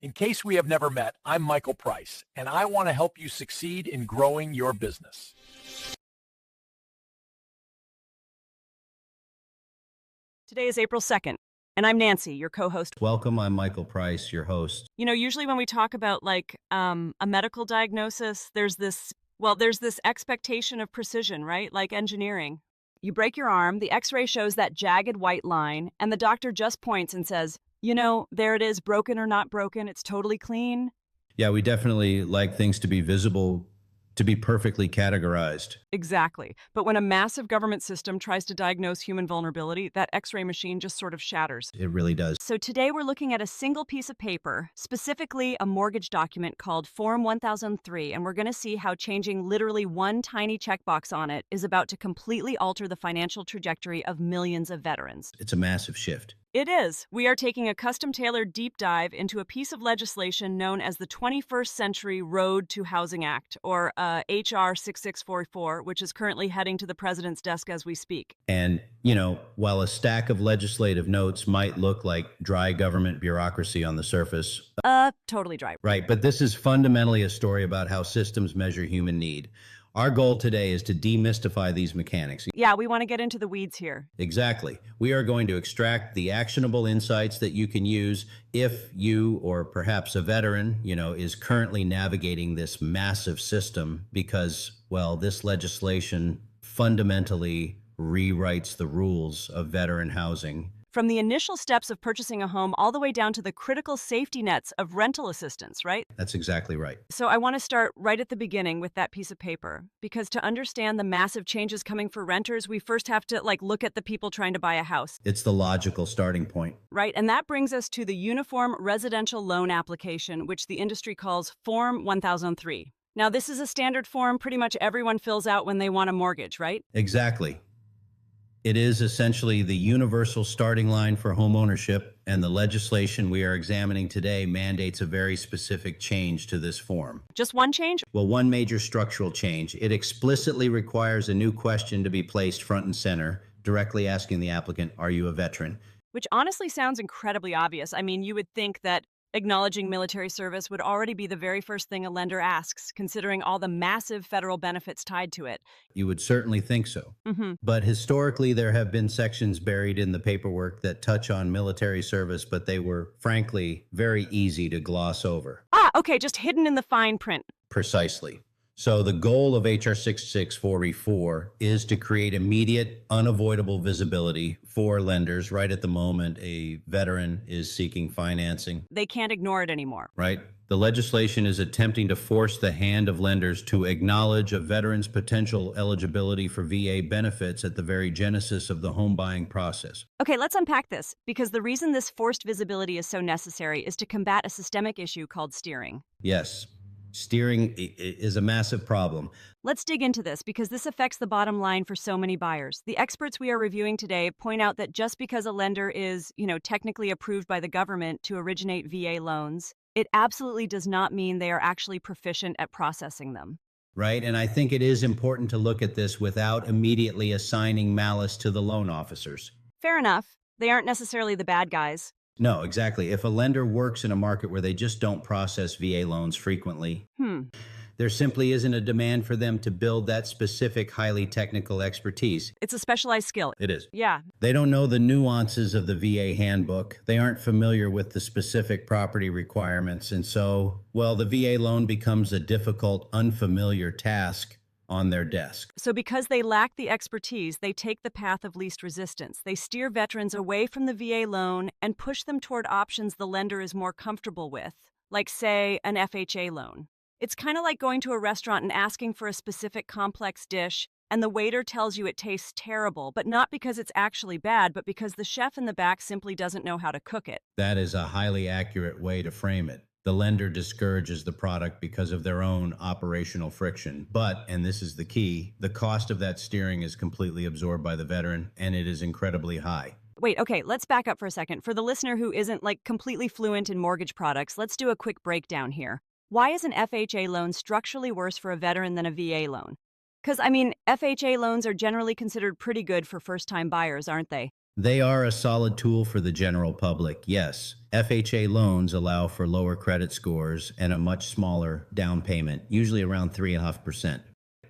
In case we have never met, I'm Michael Price, and I want to help you succeed in growing your business. Today is April 2nd, and I'm Nancy, your co-host. Welcome, I'm Michael Price, your host. You know, usually when we talk about a medical diagnosis, there's this expectation of precision, right? Like engineering. You break your arm, the x-ray shows that jagged white line, and the doctor just points and says, you know, there it is, broken or not broken, it's totally clean. Yeah, we definitely like things to be visible, to be perfectly categorized. Exactly. But when a massive government system tries to diagnose human vulnerability, that x-ray machine just sort of shatters. It really does. So today we're looking at a single piece of paper, specifically a mortgage document called Form 1003, and we're going to see how changing literally one tiny checkbox on it is about to completely alter the financial trajectory of millions of veterans. It's a massive shift. It is. We are taking a custom-tailored deep dive into a piece of legislation known as the 21st Century Road to Housing Act, or HR 6644, which is currently heading to the president's desk as we speak. And, you know, while a stack of legislative notes might look like dry government bureaucracy on the surface. Totally dry. Right, but this is fundamentally a story about how systems measure human need. Our goal today is to demystify these mechanics. Yeah, we want to get into the weeds here. Exactly. We are going to extract the actionable insights that you can use if you, or perhaps a veteran, is currently navigating this massive system because, well, this legislation fundamentally rewrites the rules of veteran housing. From the initial steps of purchasing a home all the way down to the critical safety nets of rental assistance, right? That's exactly right. So I want to start right at the beginning with that piece of paper, because to understand the massive changes coming for renters, we first have to look at the people trying to buy a house. It's the logical starting point. Right, and that brings us to the Uniform Residential Loan Application, which the industry calls Form 1003. Now, this is a standard form pretty much everyone fills out when they want a mortgage, right? Exactly. It is essentially the universal starting line for home ownership, and the legislation we are examining today mandates a very specific change to this form. Just one change? Well, one major structural change. It explicitly requires a new question to be placed front and center, directly asking the applicant, are you a veteran? Which honestly sounds incredibly obvious. I mean, you would think that acknowledging military service would already be the very first thing a lender asks, considering all the massive federal benefits tied to it. You would certainly think so. But historically, there have been sections buried in the paperwork that touch on military service, but they were, frankly, very easy to gloss over. Okay, just hidden in the fine print. Precisely. So the goal of HR 6644 is to create immediate, unavoidable visibility for lenders right at the moment a veteran is seeking financing. They can't ignore it anymore. Right? The legislation is attempting to force the hand of lenders to acknowledge a veteran's potential eligibility for VA benefits at the very genesis of the home buying process. Okay, let's unpack this, because the reason this forced visibility is so necessary is to combat a systemic issue called steering. Yes. Steering is a massive problem. Let's dig into this, because this affects the bottom line for so many buyers. The experts we are reviewing today point out that just because a lender is, technically approved by the government to originate VA loans, it absolutely does not mean they are actually proficient at processing them. Right, and I think it is important to look at this without immediately assigning malice to the loan officers. Fair enough. They aren't necessarily the bad guys. No, exactly. If a lender works in a market where they just don't process VA loans frequently, there simply isn't a demand for them to build that specific highly technical expertise. It's a specialized skill. It is. Yeah. They don't know the nuances of the VA handbook. They aren't familiar with the specific property requirements. And so, well, the VA loan becomes a difficult, unfamiliar task on their desk. So because they lack the expertise, they take the path of least resistance. They steer veterans away from the VA loan and push them toward options the lender is more comfortable with, like, say, an FHA loan. It's kind of like going to a restaurant and asking for a specific complex dish, and the waiter tells you it tastes terrible, but not because it's actually bad, but because the chef in the back simply doesn't know how to cook it. That is a highly accurate way to frame it. The lender discourages the product because of their own operational friction. But, and this is the key, the cost of that steering is completely absorbed by the veteran, and it is incredibly high. Wait, okay, let's back up for a second. For the listener who isn't completely fluent in mortgage products, let's do a quick breakdown here. Why is an FHA loan structurally worse for a veteran than a VA loan? Because, FHA loans are generally considered pretty good for first-time buyers, aren't they? They are a solid tool for the general public, yes. FHA loans allow for lower credit scores and a much smaller down payment, usually around 3.5%.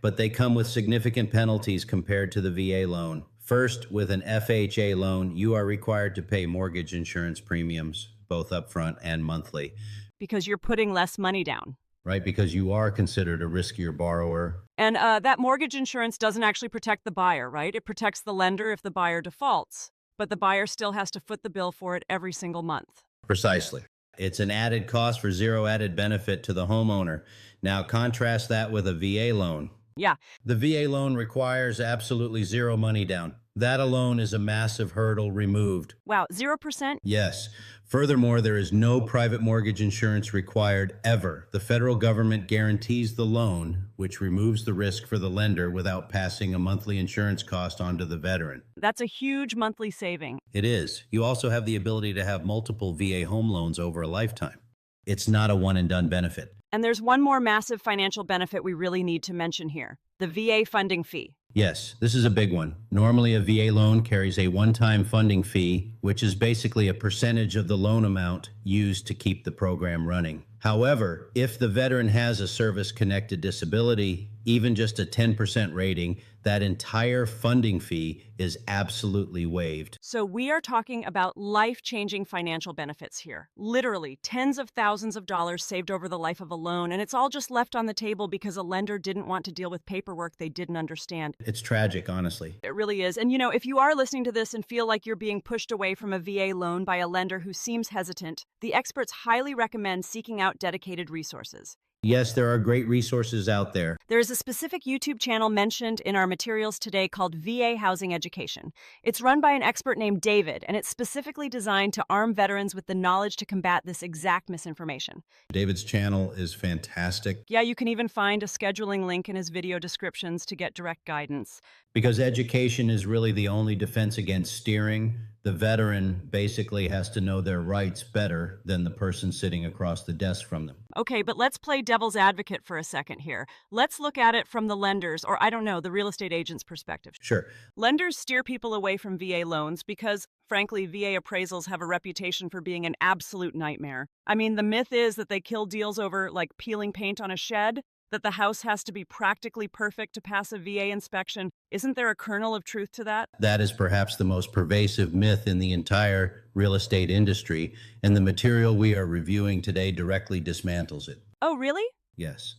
But they come with significant penalties compared to the VA loan. First, with an FHA loan, you are required to pay mortgage insurance premiums, both upfront and monthly. Because you're putting less money down. Right, because you are considered a riskier borrower. And that mortgage insurance doesn't actually protect the buyer, right? It protects the lender if the buyer defaults, but the buyer still has to foot the bill for it every single month. Precisely. It's an added cost for zero added benefit to the homeowner. Now contrast that with a VA loan. Yeah. The VA loan requires absolutely zero money down. That alone is a massive hurdle removed. Wow, 0%? Yes. Furthermore, there is no private mortgage insurance required ever. The federal government guarantees the loan, which removes the risk for the lender without passing a monthly insurance cost onto the veteran. That's a huge monthly saving. It is. You also have the ability to have multiple VA home loans over a lifetime. It's not a one-and-done benefit. And there's one more massive financial benefit we really need to mention here, the VA funding fee. Yes, this is a big one. Normally, a VA loan carries a one-time funding fee, which is basically a percentage of the loan amount used to keep the program running. However, if the veteran has a service-connected disability, even just a 10% rating, that entire funding fee is absolutely waived. So we are talking about life-changing financial benefits here. Literally, tens of thousands of dollars saved over the life of a loan, and it's all just left on the table because a lender didn't want to deal with paperwork they didn't understand. It's tragic, honestly. It really is. And if you are listening to this and feel like you're being pushed away from a VA loan by a lender who seems hesitant, the experts highly recommend seeking out dedicated resources. Yes, there are great resources out there. There is a specific YouTube channel mentioned in our materials today called VA Housing Education. It's run by an expert named David, and it's specifically designed to arm veterans with the knowledge to combat this exact misinformation. David's channel is fantastic. Yeah, you can even find a scheduling link in his video descriptions to get direct guidance. Because education is really the only defense against steering. The veteran basically has to know their rights better than the person sitting across the desk from them. Okay, but let's play devil's advocate for a second here. Let's look at it from the lender's, or I don't know, the real estate agent's perspective. Sure. Lenders steer people away from VA loans because, frankly, VA appraisals have a reputation for being an absolute nightmare. I mean, the myth is that they kill deals over, like, peeling paint on a shed, that the house has to be practically perfect to pass a VA inspection. Isn't there a kernel of truth to that? That is perhaps the most pervasive myth in the entire real estate industry, and the material we are reviewing today directly dismantles it. Oh, really? Yes.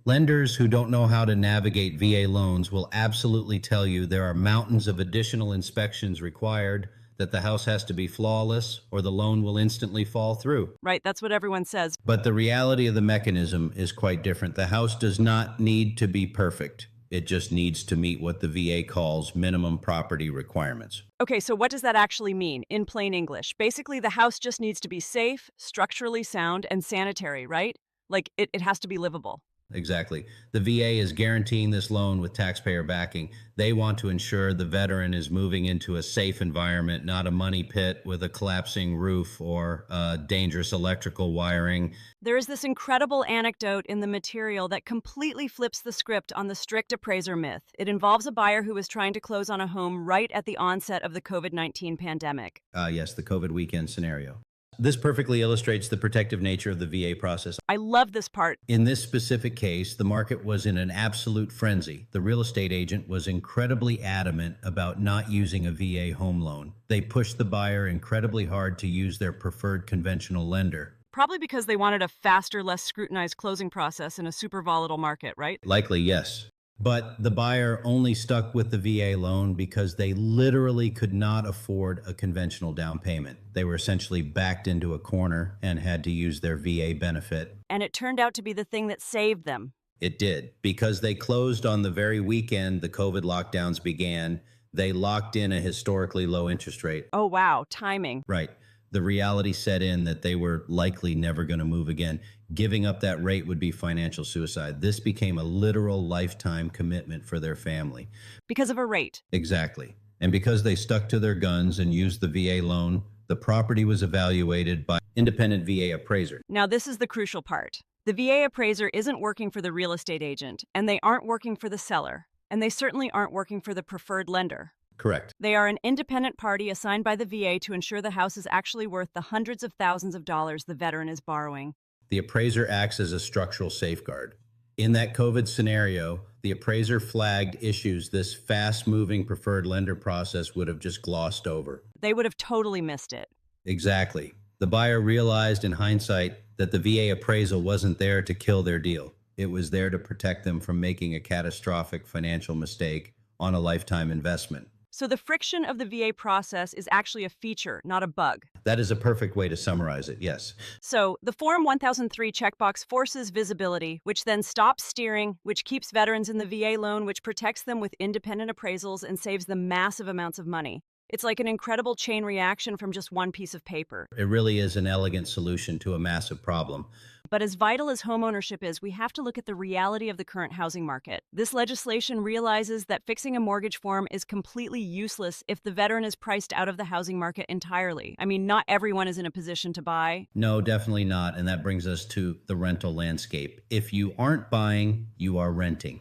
Lenders who don't know how to navigate VA loans will absolutely tell you there are mountains of additional inspections required, that the house has to be flawless, or the loan will instantly fall through. Right, that's what everyone says. But the reality of the mechanism is quite different. The house does not need to be perfect. It just needs to meet what the VA calls minimum property requirements. Okay, so what does that actually mean in plain English? Basically, the house just needs to be safe, structurally sound, and sanitary, right? Like, it has to be livable. Exactly. The VA is guaranteeing this loan with taxpayer backing. They want to ensure the veteran is moving into a safe environment, not a money pit with a collapsing roof or dangerous electrical wiring. There is this incredible anecdote in the material that completely flips the script on the strict appraiser myth. It involves a buyer who was trying to close on a home right at the onset of the COVID-19 pandemic. Yes, the COVID weekend scenario. This perfectly illustrates the protective nature of the VA process. I love this part. In this specific case, the market was in an absolute frenzy. The real estate agent was incredibly adamant about not using a VA home loan. They pushed the buyer incredibly hard to use their preferred conventional lender. Probably because they wanted a faster, less scrutinized closing process in a super volatile market, right? Likely, yes. But the buyer only stuck with the VA loan because they literally could not afford a conventional down payment. They were essentially backed into a corner and had to use their VA benefit. And it turned out to be the thing that saved them. It did. Because they closed on the very weekend the COVID lockdowns began, they locked in a historically low interest rate. Oh, wow. Timing. Right. The reality set in that they were likely never going to move again. Giving up that rate would be financial suicide. This became a literal lifetime commitment for their family. Because of a rate. Exactly. And because they stuck to their guns and used the VA loan, the property was evaluated by independent VA appraiser. Now, this is the crucial part. The VA appraiser isn't working for the real estate agent, and they aren't working for the seller, and they certainly aren't working for the preferred lender. Correct. They are an independent party assigned by the VA to ensure the house is actually worth the hundreds of thousands of dollars the veteran is borrowing. The appraiser acts as a structural safeguard. In that COVID scenario, the appraiser flagged issues this fast-moving preferred lender process would have just glossed over. They would have totally missed it. Exactly. The buyer realized in hindsight that the VA appraisal wasn't there to kill their deal. It was there to protect them from making a catastrophic financial mistake on a lifetime investment. So the friction of the VA process is actually a feature, not a bug. That is a perfect way to summarize it, yes. So the Form 1003 checkbox forces visibility, which then stops steering, which keeps veterans in the VA loan, which protects them with independent appraisals and saves them massive amounts of money. It's like an incredible chain reaction from just one piece of paper. It really is an elegant solution to a massive problem. But as vital as homeownership is, we have to look at the reality of the current housing market. This legislation realizes that fixing a mortgage form is completely useless if the veteran is priced out of the housing market entirely. I mean, not everyone is in a position to buy. No, definitely not. And that brings us to the rental landscape. If you aren't buying, you are renting.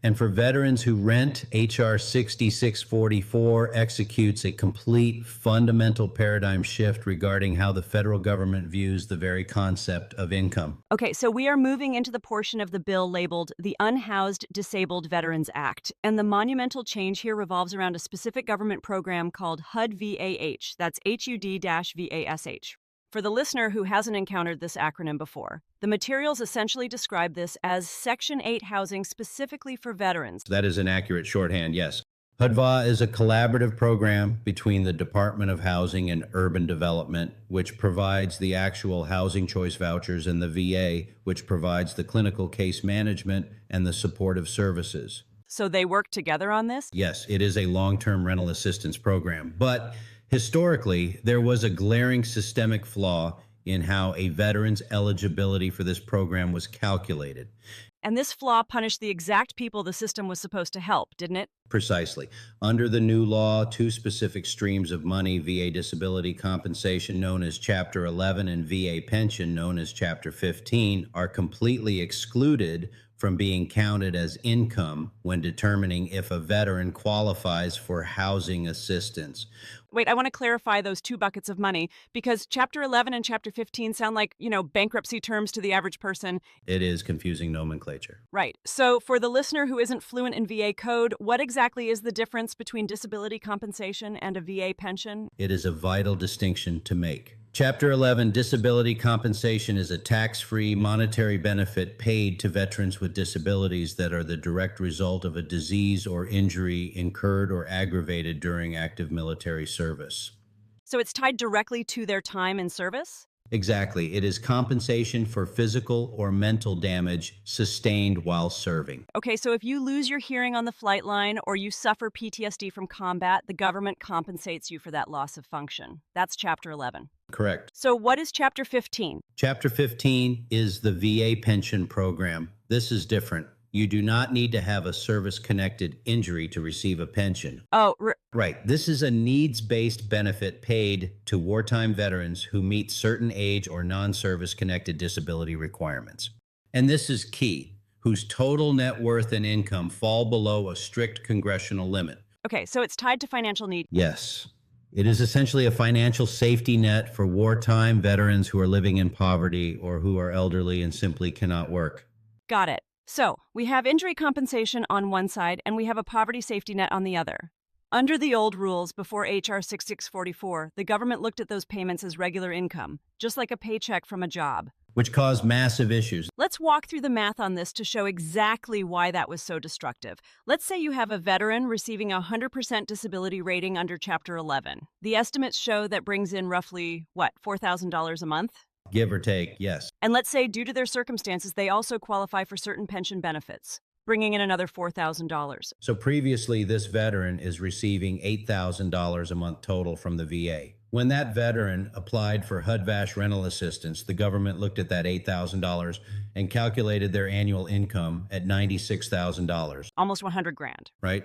And for veterans who rent, H.R. 6644 executes a complete fundamental paradigm shift regarding how the federal government views the very concept of income. Okay, so we are moving into the portion of the bill labeled the Unhoused Disabled Veterans Act. And the monumental change here revolves around a specific government program called HUD-VASH. That's HUD-VASH. For the listener who hasn't encountered this acronym before, the materials essentially describe this as Section 8 housing specifically for veterans. That is an accurate shorthand, yes. HUD-VASH is a collaborative program between the Department of Housing and Urban Development, which provides the actual housing choice vouchers, and the VA, which provides the clinical case management and the supportive services. So they work together on this? Yes, it is a long-term rental assistance program, but historically, there was a glaring systemic flaw in how a veteran's eligibility for this program was calculated. And this flaw punished the exact people the system was supposed to help, didn't it? Precisely. Under the new law, two specific streams of money, VA disability compensation known as Chapter 11 and VA pension known as Chapter 15, are completely excluded from being counted as income when determining if a veteran qualifies for housing assistance. Wait, I want to clarify those two buckets of money because Chapter 11 and Chapter 15 sound like, bankruptcy terms to the average person. It is confusing nomenclature. Right. So for the listener who isn't fluent in VA code, what exactly is the difference between disability compensation and a VA pension? It is a vital distinction to make. Chapter 11, disability compensation, is a tax-free monetary benefit paid to veterans with disabilities that are the direct result of a disease or injury incurred or aggravated during active military service. So it's tied directly to their time in service? Exactly. It is compensation for physical or mental damage sustained while serving. Okay, so if you lose your hearing on the flight line or you suffer PTSD from combat, the government compensates you for that loss of function. That's Chapter 11. Correct. So what is Chapter 15? Chapter 15 is the VA pension program. This is different. You do not need to have a service-connected injury to receive a pension. Oh, Right. This is a needs-based benefit paid to wartime veterans who meet certain age or non-service connected disability requirements. And this is key, whose total net worth and income fall below a strict congressional limit. okay, so it's tied to financial need. Yes. It is essentially a financial safety net for wartime veterans who are living in poverty or who are elderly and simply cannot work. Got it. So we have injury compensation on one side and we have a poverty safety net on the other. Under the old rules before H.R. 6644, the government looked at those payments as regular income, just like a paycheck from a job. Which caused massive issues. Let's walk through the math on this to show exactly why that was so destructive. Let's say you have a veteran receiving a 100% disability rating under Chapter 11. The estimates show that brings in roughly, $4,000 a month? Give or take, yes. And let's say due to their circumstances, they also qualify for certain pension benefits, bringing in another $4,000. So previously, this veteran is receiving $8,000 a month total from the VA. When that veteran applied for HUD-VASH rental assistance, the government looked at that $8,000 and calculated their annual income at $96,000. Almost 100 grand. Right?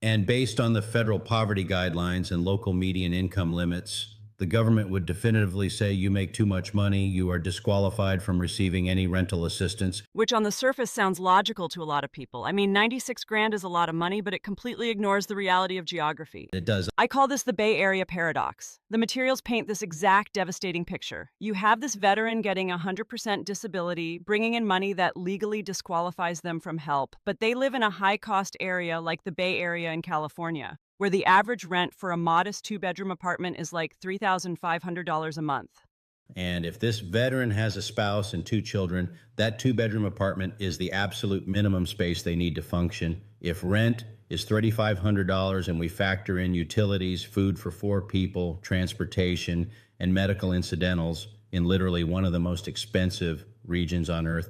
And based on the federal poverty guidelines and local median income limits, The government would definitively say you make too much money, you are disqualified from receiving any rental assistance. Which on the surface sounds logical to a lot of people. I mean, 96 grand is a lot of money, but it completely ignores the reality of geography. It does. I call this the Bay Area paradox. The materials paint this exact devastating picture. You have this veteran getting 100% disability, bringing in money that legally disqualifies them from help, but they live in a high-cost area like the Bay Area in California, where the average rent for a modest two-bedroom apartment is like $3,500 a month. And if this veteran has a spouse and two children, that two-bedroom apartment is the absolute minimum space they need to function. If rent is $3,500 and we factor in utilities, food for 4 people, transportation, and medical incidentals in literally one of the most expensive regions on earth,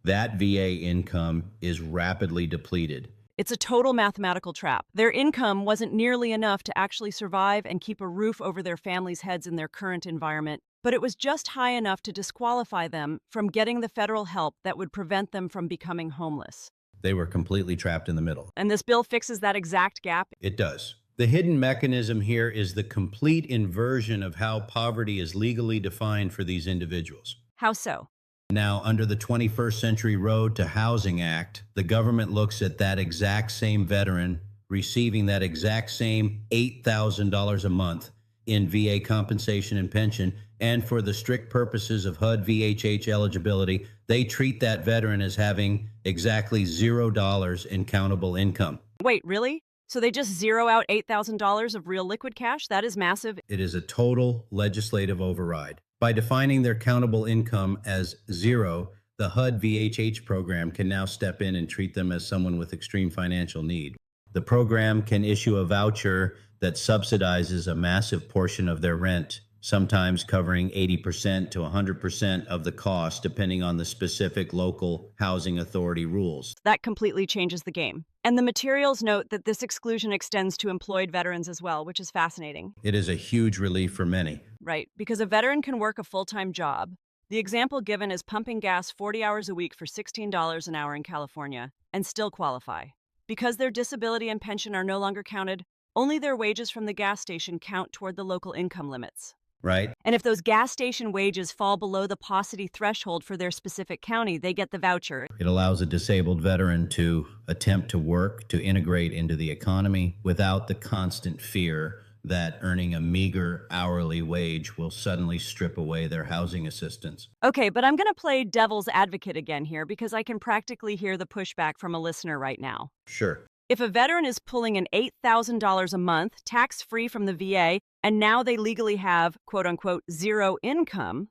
that VA income is rapidly depleted. It's a total mathematical trap. Their income wasn't nearly enough to actually survive and keep a roof over their families' heads in their current environment, but it was just high enough to disqualify them from getting the federal help that would prevent them from becoming homeless. They were completely trapped in the middle. And this bill fixes that exact gap? It does. The hidden mechanism here is the complete inversion of how poverty is legally defined for these individuals. How so? Now, under the 21st Century Road to Housing Act, the government looks at that exact same veteran receiving that exact same $8,000 a month in VA compensation and pension, and for the strict purposes of HUD-VHH eligibility, they treat that veteran as having exactly $0 in countable income. Wait, really? So they just zero out $8,000 of real liquid cash? That is massive. It is a total legislative override. By defining their countable income as zero, the HUD-VHH program can now step in and treat them as someone with extreme financial need. The program can issue a voucher that subsidizes a massive portion of their rent, sometimes covering 80% to 100% of the cost, depending on the specific local housing authority rules. That completely changes the game. And the materials note that this exclusion extends to employed veterans as well, which is fascinating. It is a huge relief for many. Right, because a veteran can work a full-time job. The example given is pumping gas 40 hours a week for $16 an hour in California and still qualify. Because their disability and pension are no longer counted, only their wages from the gas station count toward the local income limits. Right? And if those gas station wages fall below the paucity threshold for their specific county, they get the voucher. It allows a disabled veteran to attempt to work, to integrate into the economy without the constant fear that earning a meager hourly wage will suddenly strip away their housing assistance. Okay, but I'm going to play devil's advocate again here because I can practically hear the pushback from a listener right now. Sure. If a veteran is pulling in $8,000 a month, tax-free from the VA, and now they legally have, quote-unquote, zero income,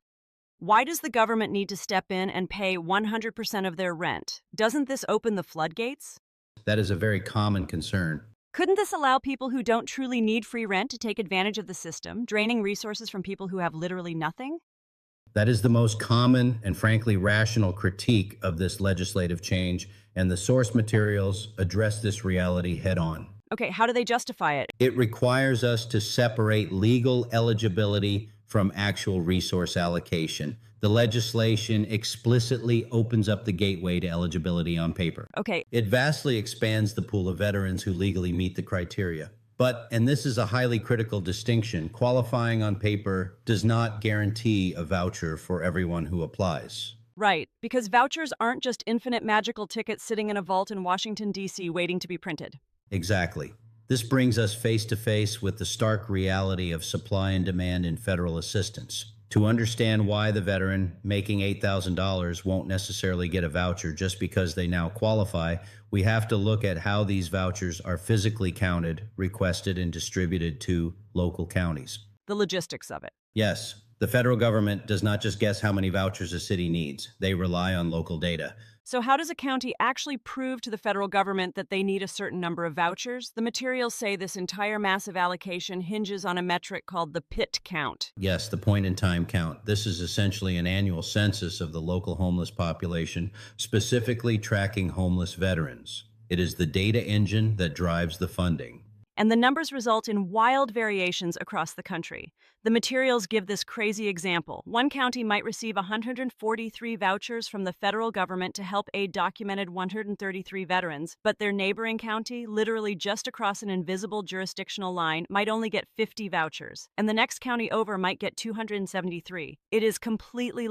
why does the government need to step in and pay 100% of their rent? Doesn't this open the floodgates? That is a very common concern. Couldn't this allow people who don't truly need free rent to take advantage of the system, draining resources from people who have literally nothing? That is the most common and frankly rational critique of this legislative change, and the source materials address this reality head on. Okay, how do they justify it? It requires us to separate legal eligibility from actual resource allocation. The legislation explicitly opens up the gateway to eligibility on paper. Okay. It vastly expands the pool of veterans who legally meet the criteria. But, and this is a highly critical distinction, qualifying on paper does not guarantee a voucher for everyone who applies. Right, because vouchers aren't just infinite magical tickets sitting in a vault in Washington, D.C. waiting to be printed. Exactly. This brings us face to face with the stark reality of supply and demand in federal assistance. To understand why the veteran making $8,000 won't necessarily get a voucher just because they now qualify, we have to look at how these vouchers are physically counted, requested, and distributed to local counties. The logistics of it. Yes, the federal government does not just guess how many vouchers a city needs. They rely on local data. So how does a county actually prove to the federal government that they need a certain number of vouchers? The materials say this entire massive allocation hinges on a metric called the PIT count. Yes, the point-in-time count. This is essentially an annual census of the local homeless population, specifically tracking homeless veterans. It is the data engine that drives the funding. and the numbers result in wild variations across the country. The materials give this crazy example. One county might receive 143 vouchers from the federal government to help aid documented 133 veterans, but their neighboring county, literally just across an invisible jurisdictional line, might only get 50 vouchers, and the next county over might get 273. It is completely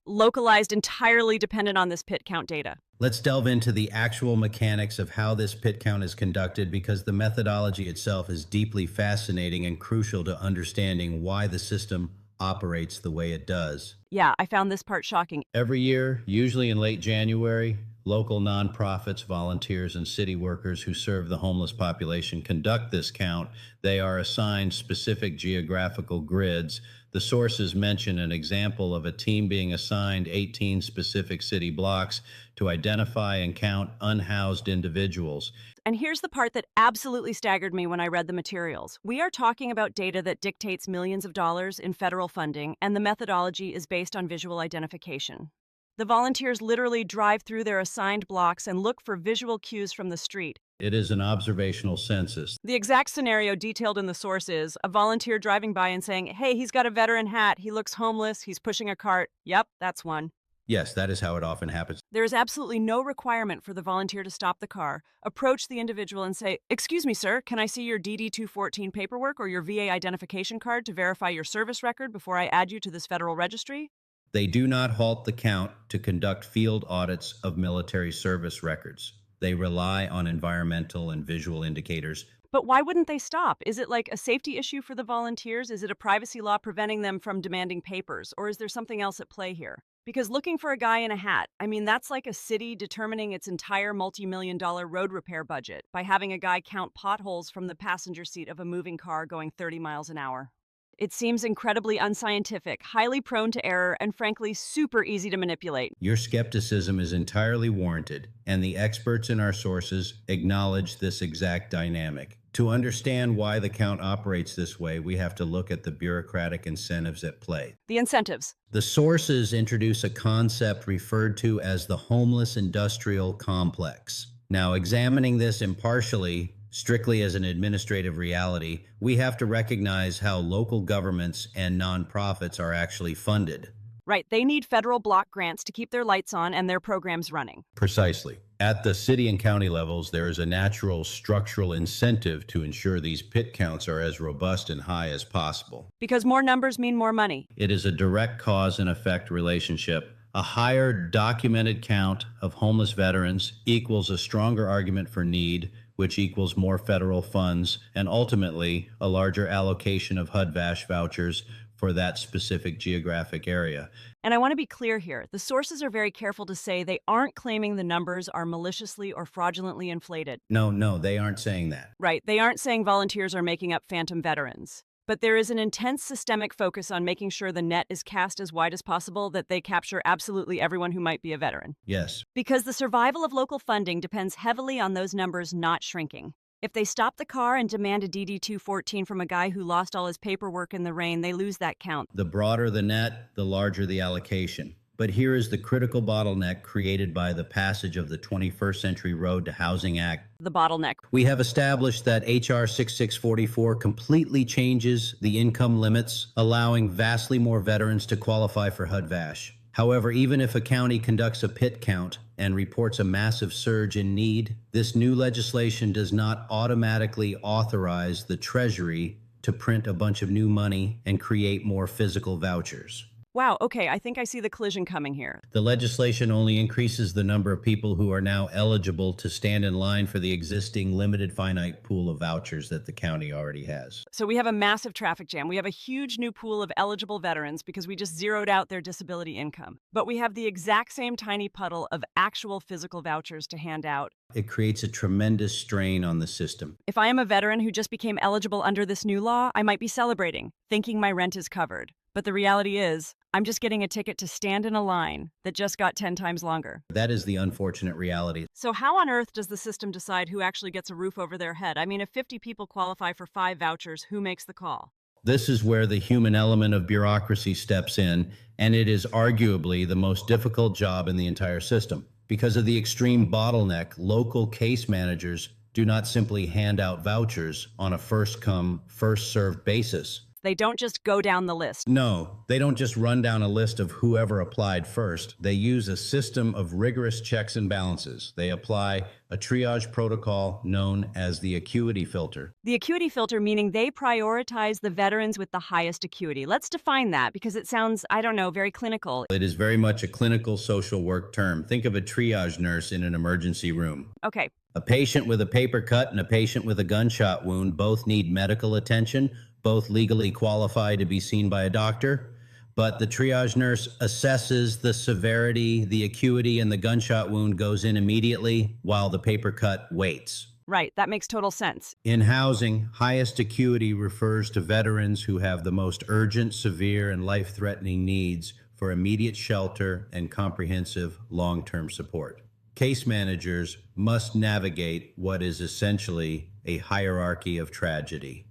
localized, entirely dependent on this pit count data. Let's delve into the actual mechanics of how this pit count is conducted, because the methodology itself is deeply fascinating and crucial to understanding why the system operates the way it does. Yeah, I found this part shocking. Every year, usually in late January, local nonprofits, volunteers, and city workers who serve the homeless population conduct this count. They are assigned specific geographical grids. The sources mention an example of a team being assigned 18 specific city blocks to identify and count unhoused individuals. And here's the part that absolutely staggered me when I read the materials. We are talking about data that dictates millions of dollars in federal funding, and the methodology is based on visual identification. The volunteers literally drive through their assigned blocks and look for visual cues from the street. It is an observational census. The exact scenario detailed in the source is a volunteer driving by and saying, "Hey, he's got a veteran hat, he looks homeless, he's pushing a cart." Yep, that's one. Yes, that is how it often happens. There is absolutely no requirement for the volunteer to stop the car, approach the individual and say, "Excuse me, sir, can I see your DD-214 paperwork or your VA identification card to verify your service record before I add you to this federal registry?" They do not halt the count to conduct field audits of military service records. They rely on environmental and visual indicators. But why wouldn't they stop? Is it like a safety issue for the volunteers? Is it a privacy law preventing them from demanding papers? Or is there something else at play here? Because looking for a guy in a hat, I mean, that's like a city determining its entire multi-million-dollar road repair budget by having a guy count potholes from the passenger seat of a moving car going 30 miles an hour. It seems incredibly unscientific, highly prone to error, and frankly, super easy to manipulate. Your skepticism is entirely warranted, and the experts in our sources acknowledge this exact dynamic. To understand why the count operates this way, we have to look at the bureaucratic incentives at play. The incentives. The sources introduce a concept referred to as the homeless industrial complex. Now, examining this impartially, strictly as an administrative reality, we have to recognize how local governments and nonprofits are actually funded. Right, they need federal block grants to keep their lights on and their programs running. Precisely. At the city and county levels, there is a natural structural incentive to ensure these pit counts are as robust and high as possible. Because more numbers mean more money. It is a direct cause and effect relationship. A higher documented count of homeless veterans equals a stronger argument for need, which equals more federal funds, and ultimately a larger allocation of HUD-VASH vouchers for that specific geographic area. And I want to be clear here. The sources are very careful to say they aren't claiming the numbers are maliciously or fraudulently inflated. No, they aren't saying that. Right, they aren't saying volunteers are making up phantom veterans. But there is an intense systemic focus on making sure the net is cast as wide as possible, that they capture absolutely everyone who might be a veteran. Yes. Because the survival of local funding depends heavily on those numbers not shrinking. If they stop the car and demand a DD-214 from a guy who lost all his paperwork in the rain, they lose that count. The broader the net, the larger the allocation. But here is the critical bottleneck created by the passage of the 21st Century Road to Housing Act. The bottleneck. We have established that H.R. 6644 completely changes the income limits, allowing vastly more veterans to qualify for HUD-VASH. However, even if a county conducts a pit count and reports a massive surge in need, this new legislation does not automatically authorize the Treasury to print a bunch of new money and create more physical vouchers. Wow, okay, I think I see the collision coming here. The legislation only increases the number of people who are now eligible to stand in line for the existing limited finite pool of vouchers that the county already has. So we have a massive traffic jam. We have a huge new pool of eligible veterans because we just zeroed out their disability income. But we have the exact same tiny puddle of actual physical vouchers to hand out. It creates a tremendous strain on the system. If I am a veteran who just became eligible under this new law, I might be celebrating, thinking my rent is covered. But the reality is, I'm just getting a ticket to stand in a line that just got 10 times longer. That is the unfortunate reality. So how on earth does the system decide who actually gets a roof over their head? I mean, if 50 people qualify for 5 vouchers, who makes the call? This is where the human element of bureaucracy steps in, and it is arguably the most difficult job in the entire system. Because of the extreme bottleneck, local case managers do not simply hand out vouchers on a first-come, first-served basis. They don't just go down the list. No, they don't just run down a list of whoever applied first. They use a system of rigorous checks and balances. They apply a triage protocol known as the acuity filter. The acuity filter meaning they prioritize the veterans with the highest acuity. Let's define that because it sounds, I don't know, very clinical. It is very much a clinical social work term. Think of a triage nurse in an emergency room. Okay. A patient with a paper cut and a patient with a gunshot wound both need medical attention, both legally qualified to be seen by a doctor, but the triage nurse assesses the severity, the acuity, and the gunshot wound goes in immediately while the paper cut waits. Right, that makes total sense. In housing, highest acuity refers to veterans who have the most urgent, severe, and life-threatening needs for immediate shelter and comprehensive long-term support. Case managers must navigate what is essentially a hierarchy of tragedy.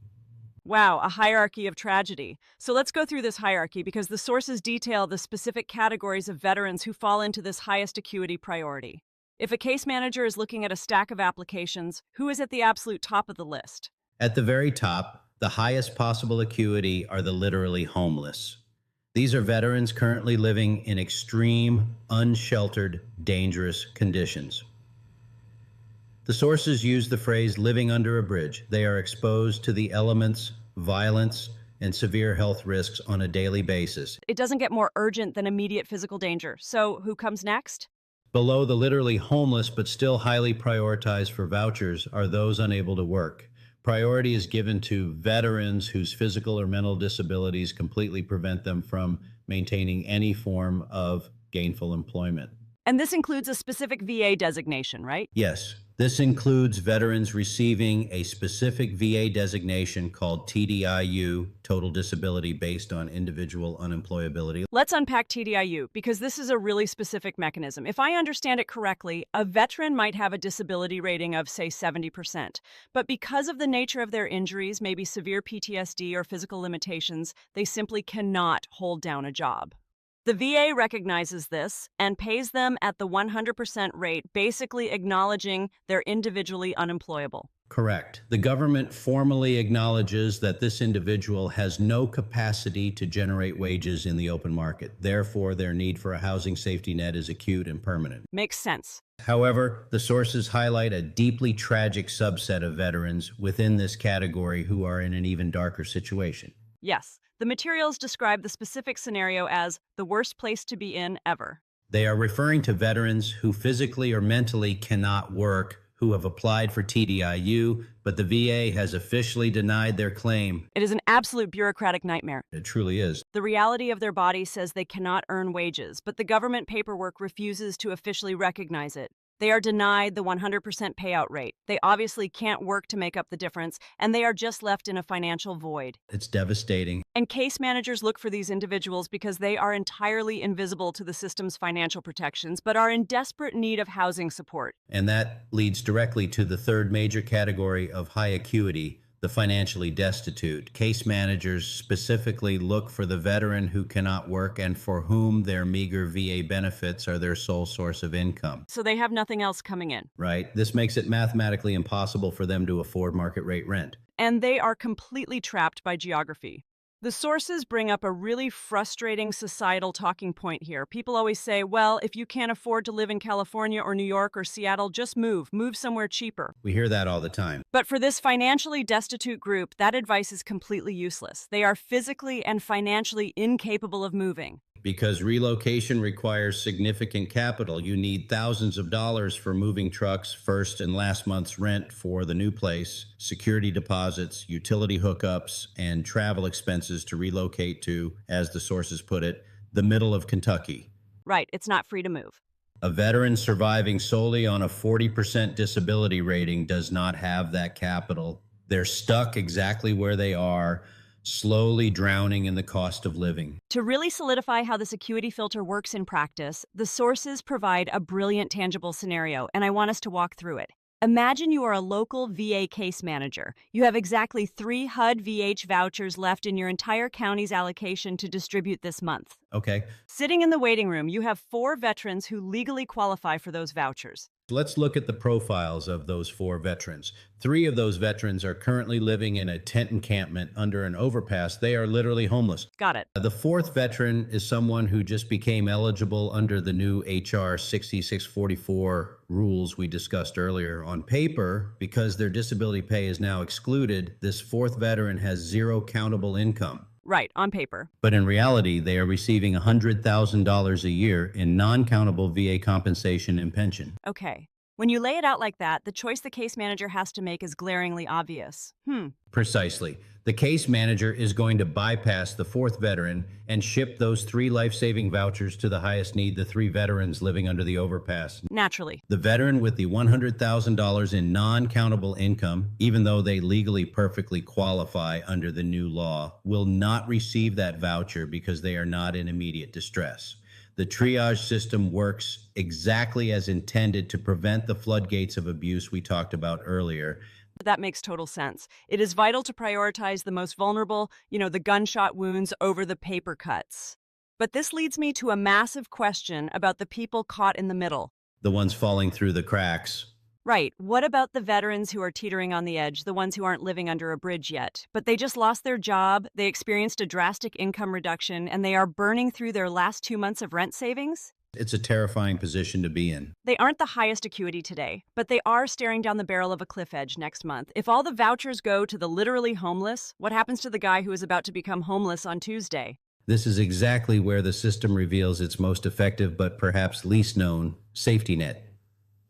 Wow, a hierarchy of tragedy. So let's go through this hierarchy because the sources detail the specific categories of veterans who fall into this highest acuity priority. If a case manager is looking at a stack of applications, who is at the absolute top of the list? At the very top, the highest possible acuity are the literally homeless. These are veterans currently living in extreme, unsheltered, dangerous conditions. The sources use the phrase living under a bridge. They are exposed to the elements, violence, and severe health risks on a daily basis. It doesn't get more urgent than immediate physical danger. So who comes next? Below the literally homeless but still highly prioritized for vouchers are those unable to work. Priority is given to veterans whose physical or mental disabilities completely prevent them from maintaining any form of gainful employment. And this includes a specific VA designation, right? Yes, this includes veterans receiving a specific VA designation called TDIU, total disability based on individual unemployability. Let's unpack TDIU because this is a really specific mechanism. If I understand it correctly, a veteran might have a disability rating of, say, 70%. But because of the nature of their injuries, maybe severe PTSD or physical limitations, they simply cannot hold down a job. The VA recognizes this and pays them at the 100% rate, basically acknowledging they're individually unemployable. Correct. The government formally acknowledges that this individual has no capacity to generate wages in the open market. Therefore, their need for a housing safety net is acute and permanent. Makes sense. However, the sources highlight a deeply tragic subset of veterans within this category who are in an even darker situation. Yes. The materials describe the specific scenario as the worst place to be in ever. They are referring to veterans who physically or mentally cannot work, who have applied for TDIU, but the VA has officially denied their claim. It is an absolute bureaucratic nightmare. It truly is. The reality of their body says they cannot earn wages, but the government paperwork refuses to officially recognize it. They are denied the 100% payout rate. They obviously can't work to make up the difference, and they are just left in a financial void. It's devastating. And case managers look for these individuals because they are entirely invisible to the system's financial protections, but are in desperate need of housing support. And that leads directly to the third major category of high acuity, the financially destitute. Case managers specifically look for the veteran who cannot work and for whom their meager VA benefits are their sole source of income. So they have nothing else coming in. Right? This makes it mathematically impossible for them to afford market rate rent. And they are completely trapped by geography. The sources bring up a really frustrating societal talking point here. People always say, well, if you can't afford to live in California or New York or Seattle, just move somewhere cheaper. We hear that all the time. But for this financially destitute group, that advice is completely useless. They are physically and financially incapable of moving. Because relocation requires significant capital. You need thousands of dollars for moving trucks, first and last month's rent for the new place, security deposits, utility hookups, and travel expenses to relocate to, as the sources put it, the middle of Kentucky. Right, it's not free to move. A veteran surviving solely on a 40% disability rating does not have that capital. They're stuck exactly where they are, slowly drowning in the cost of living. To really solidify how this acuity filter works in practice, the sources provide a brilliant tangible scenario, and I want us to walk through it. Imagine you are a local VA case manager. You have exactly 3 HUD-VH vouchers left in your entire county's allocation to distribute this month. Okay. Sitting in the waiting room, you have 4 veterans who legally qualify for those vouchers. Let's look at the profiles of those 4 veterans. 3 of those veterans are currently living in a tent encampment under an overpass. They are literally homeless. Got it. The 4th veteran is someone who just became eligible under the new HR 6644 rules we discussed earlier. On paper, because their disability pay is now excluded, this 4th veteran has 0 countable income. Right, on paper. But in reality, they are receiving $100,000 a year in non-countable VA compensation and pension. Okay. When you lay it out like that, the choice the case manager has to make is glaringly obvious. Precisely. The case manager is going to bypass the 4th veteran and ship those 3 life-saving vouchers to the highest need, the 3 veterans living under the overpass. Naturally. The veteran with the $100,000 in non-countable income, even though they legally perfectly qualify under the new law, will not receive that voucher because they are not in immediate distress. The triage system works exactly as intended to prevent the floodgates of abuse we talked about earlier. That makes total sense. It is vital to prioritize the most vulnerable, the gunshot wounds over the paper cuts. But this leads me to a massive question about the people caught in the middle. The ones falling through the cracks. Right. What about the veterans who are teetering on the edge, the ones who aren't living under a bridge yet? But they just lost their job, they experienced a drastic income reduction, and they are burning through their last 2 months of rent savings? It's a terrifying position to be in. They aren't the highest acuity today, but they are staring down the barrel of a cliff edge next month. If all the vouchers go to the literally homeless, what happens to the guy who is about to become homeless on Tuesday? This is exactly where the system reveals its most effective but perhaps least known safety net.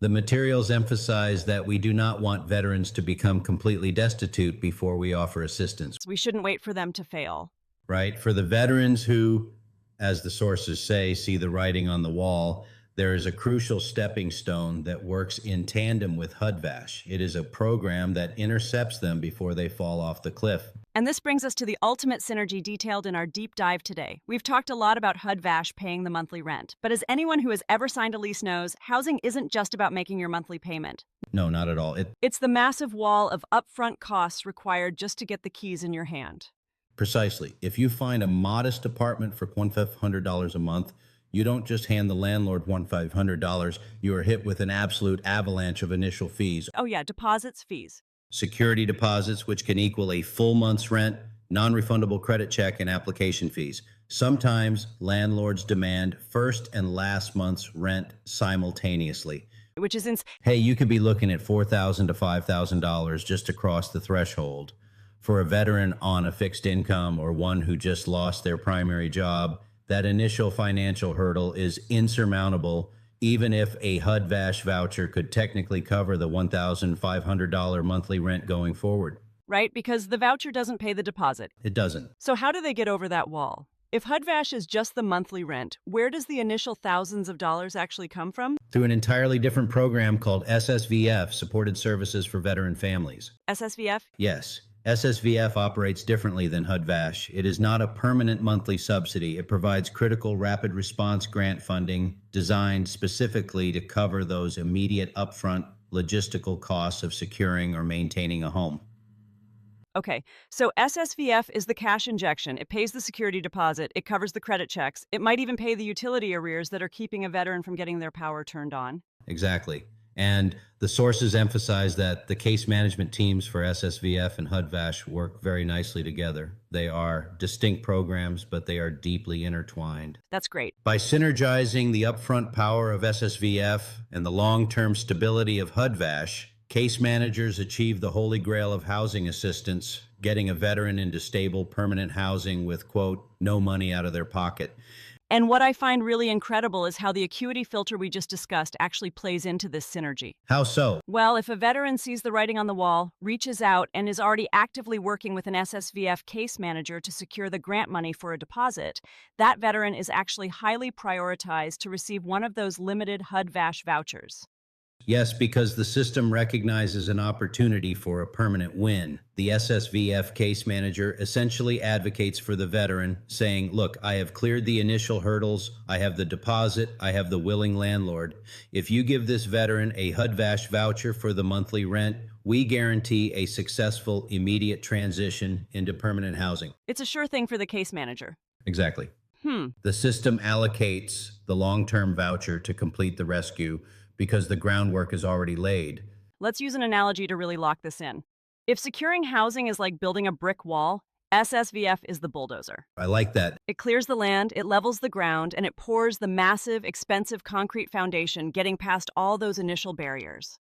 The materials emphasize that we do not want veterans to become completely destitute before we offer assistance. We shouldn't wait for them to fail. Right? For the veterans who, as the sources say, see the writing on the wall, there is a crucial stepping stone that works in tandem with HUD-VASH. It is a program that intercepts them before they fall off the cliff. And this brings us to the ultimate synergy detailed in our deep dive today. We've talked a lot about HUD-VASH paying the monthly rent, but as anyone who has ever signed a lease knows, housing isn't just about making your monthly payment. No, not at all. It's the massive wall of upfront costs required just to get the keys in your hand. Precisely. If you find a modest apartment for $1,500 a month, you don't just hand the landlord $1,500, you are hit with an absolute avalanche of initial fees. Oh yeah, deposits, fees. Security deposits, which can equal a full month's rent, non-refundable credit check, and application fees. Sometimes landlords demand first and last month's rent simultaneously. Which is Hey, you could be looking at $4,000 to $5,000 just to cross the threshold. For a veteran on a fixed income or one who just lost their primary job, that initial financial hurdle is insurmountable, even if a HUD-VASH voucher could technically cover the $1,500 monthly rent going forward. right, because the voucher doesn't pay the deposit. It doesn't. So how do they get over that wall? If HUD-VASH is just the monthly rent, where does the initial thousands of dollars actually come from? Through an entirely different program called SSVF, Supported Services for Veteran Families. SSVF? Yes. SSVF operates differently than HUD-VASH. It is not a permanent monthly subsidy. It provides critical rapid response grant funding designed specifically to cover those immediate upfront logistical costs of securing or maintaining a home. Okay, so SSVF is the cash injection. It pays the security deposit. It covers the credit checks. It might even pay the utility arrears that are keeping a veteran from getting their power turned on. Exactly. And the sources emphasize that the case management teams for SSVF and HUD-VASH work very nicely together. They are distinct programs, but they are deeply intertwined. That's great. By synergizing the upfront power of SSVF and the long-term stability of HUD-VASH, case managers achieve the holy grail of housing assistance, getting a veteran into stable, permanent housing with, quote, no money out of their pocket. And what I find really incredible is how the acuity filter we just discussed actually plays into this synergy. How so? Well, if a veteran sees the writing on the wall, reaches out, and is already actively working with an SSVF case manager to secure the grant money for a deposit, that veteran is actually highly prioritized to receive one of those limited HUD-VASH vouchers. Yes, because the system recognizes an opportunity for a permanent win. The SSVF case manager essentially advocates for the veteran, saying, look, I have cleared the initial hurdles, I have the deposit, I have the willing landlord. If you give this veteran a HUD-VASH voucher for the monthly rent, we guarantee a successful, immediate transition into permanent housing. It's a sure thing for the case manager. Exactly. The system allocates the long-term voucher to complete the rescue because the groundwork is already laid. Let's use an analogy to really lock this in. If securing housing is like building a brick wall, SSVF is the bulldozer. I like that. It clears the land, it levels the ground, and it pours the massive, expensive concrete foundation, getting past all those initial barriers.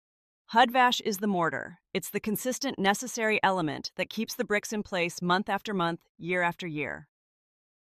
HUD-VASH is the mortar. It's the consistent, necessary element that keeps the bricks in place month after month, year after year.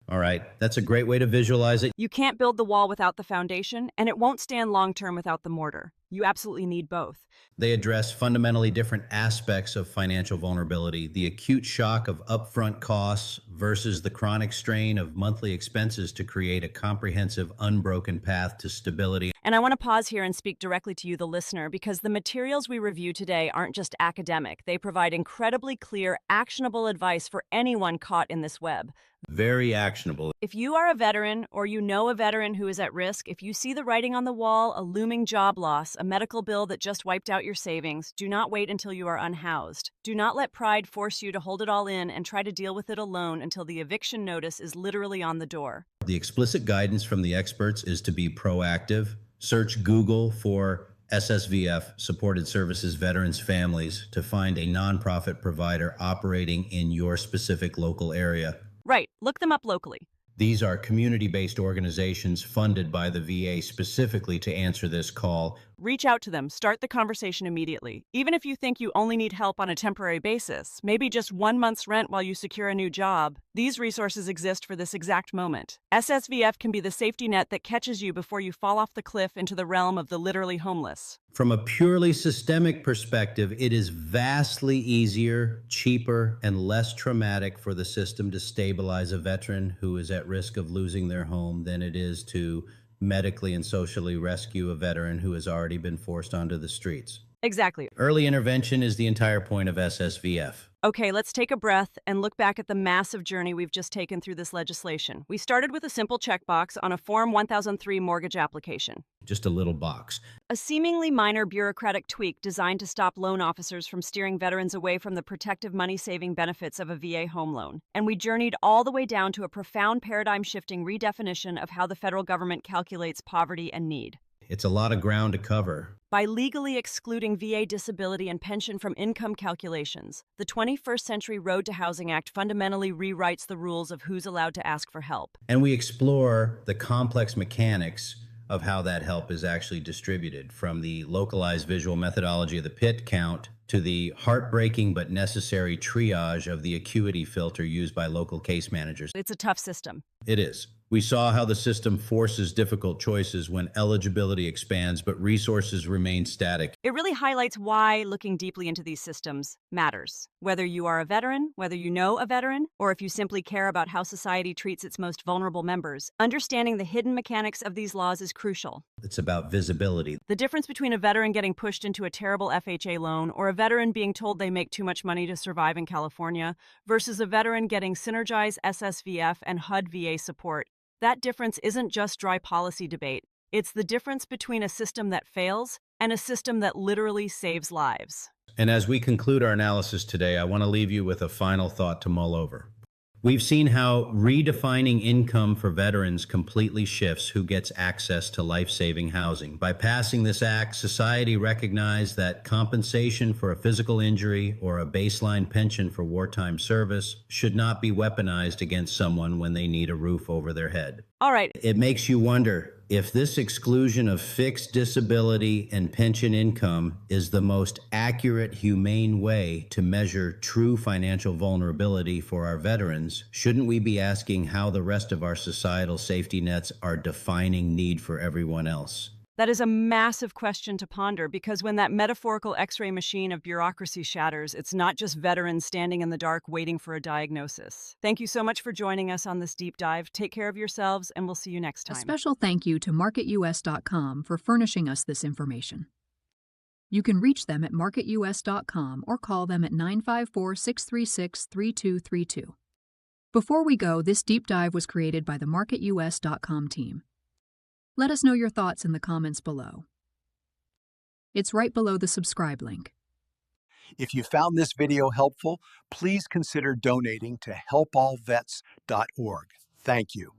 All right, that's a great way to visualize it. You can't build the wall without the foundation, and it won't stand long-term without the mortar. You absolutely need both. They address fundamentally different aspects of financial vulnerability, the acute shock of upfront costs versus the chronic strain of monthly expenses to create a comprehensive, unbroken path to stability. And I want to pause here and speak directly to you, the listener, because the materials we review today aren't just academic. They provide incredibly clear, actionable advice for anyone caught in this web. Very actionable. If you are a veteran or you know a veteran who is at risk, if you see the writing on the wall, a looming job loss, a medical bill that just wiped out your savings, do not wait until you are unhoused. Do not let pride force you to hold it all in and try to deal with it alone until the eviction notice is literally on the door. The explicit guidance from the experts is to be proactive. Search Google for SSVF, Supported Services Veterans Families, to find a nonprofit provider operating in your specific local area. Right, look them up locally. These are community-based organizations funded by the VA specifically to answer this call. Reach out to them, start the conversation immediately. Even if you think you only need help on a temporary basis, maybe just 1 month's rent while you secure a new job, these resources exist for this exact moment. SSVF can be the safety net that catches you before you fall off the cliff into the realm of the literally homeless. From a purely systemic perspective, it is vastly easier, cheaper, and less traumatic for the system to stabilize a veteran who is at risk of losing their home than it is to medically and socially rescue a veteran who has already been forced onto the streets. Exactly. Early intervention is the entire point of SSVF. Okay, let's take a breath and look back at the massive journey we've just taken through this legislation. We started with a simple checkbox on a Form 1003 mortgage application. Just a little box. A seemingly minor bureaucratic tweak designed to stop loan officers from steering veterans away from the protective money-saving benefits of a VA home loan. And we journeyed all the way down to a profound paradigm-shifting redefinition of how the federal government calculates poverty and need. It's a lot of ground to cover. By legally excluding VA disability and pension from income calculations, the 21st Century Road to Housing Act fundamentally rewrites the rules of who's allowed to ask for help. And we explore the complex mechanics of how that help is actually distributed, from the localized visual methodology of the PIT count to the heartbreaking but necessary triage of the acuity filter used by local case managers. It's a tough system. It is. We saw how the system forces difficult choices when eligibility expands, but resources remain static. It really highlights why looking deeply into these systems matters. Whether you are a veteran, whether you know a veteran, or if you simply care about how society treats its most vulnerable members, understanding the hidden mechanics of these laws is crucial. It's about visibility. The difference between a veteran getting pushed into a terrible FHA loan or a veteran being told they make too much money to survive in California versus a veteran getting synergized SSVF and HUD-VA support. That difference isn't just dry policy debate. It's the difference between a system that fails and a system that literally saves lives. And as we conclude our analysis today, I want to leave you with a final thought to mull over. We've seen how redefining income for veterans completely shifts who gets access to life-saving housing. By passing this act, society recognized that compensation for a physical injury or a baseline pension for wartime service should not be weaponized against someone when they need a roof over their head. All right. It makes you wonder if this exclusion of fixed disability and pension income is the most accurate, humane way to measure true financial vulnerability for our veterans. Shouldn't we be asking how the rest of our societal safety nets are defining need for everyone else? That is a massive question to ponder, because when that metaphorical X-ray machine of bureaucracy shatters, it's not just veterans standing in the dark waiting for a diagnosis. Thank you so much for joining us on this deep dive. Take care of yourselves, and we'll see you next time. A special thank you to MarketUS.com for furnishing us this information. You can reach them at marketus.com or call them at 954-636-3232. Before we go, this deep dive was created by the marketus.com team. Let us know your thoughts in the comments below. It's right below the subscribe link. If you found this video helpful, please consider donating to helpallvets.org. Thank you.